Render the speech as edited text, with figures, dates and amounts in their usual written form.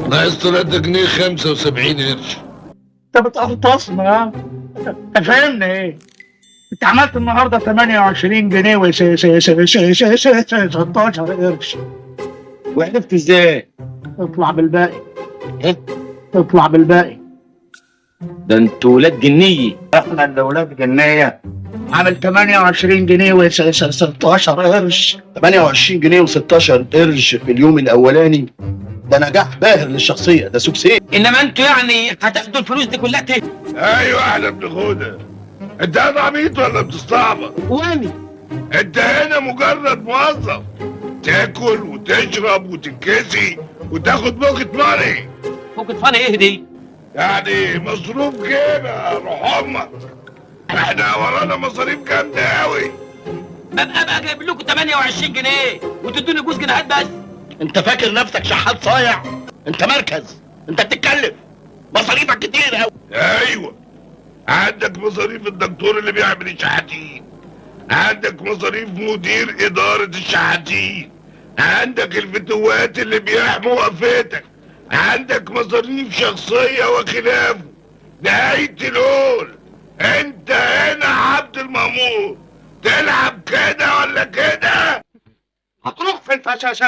ناقص 3 جنيه 75 قرش. انت بتقرطصنا. انت فاهمني ايه؟ انت عملت النهارده 28 جنيه و 16 قرش. وعرفت ازاي؟ اطلع بالباقي. ايه؟ اطلع بالباقي. ده انتوا ولاد جنيه. احنا اللي ولاد جنيه. عامل 28 جنيه و 16 قرش. 28 جنيه و16 قرش في اليوم الاولاني، ده نجاح باهر للشخصيه، ده سوكسي. انما انتوا يعني هتاخدوا الفلوس دي كلها تاني؟ ايوه احنا بناخدها. انت انا عبيط ولا بتستعبط؟ واني انت هنا مجرد موظف، تاكل وتشرب وتتكسي وتاخد بوكت ماني، ممكن فاني ايه دي؟ يعني مصروف جيبه روح امك. احنا ورانا مصاريف جامده قوي. ببقى جايب لكم 28 جنيه وتدوني جوز جنيهات بس. انت فاكر نفسك شحات صايع؟ انت مركز، انت بتتكلف، مصاريفك كتير قوي. ايوه، عندك مصاريف الدكتور اللي بيعمل الشحاتين، عندك مصاريف مدير اداره الشحاتين، عندك الفتوات اللي بيحموا وقفتك، عندك مصاريف شخصيه وخلافه. نهايه الهول، انت هنا عبد المأمور، تلعب كده ولا كده؟ هتروح في الفشاشة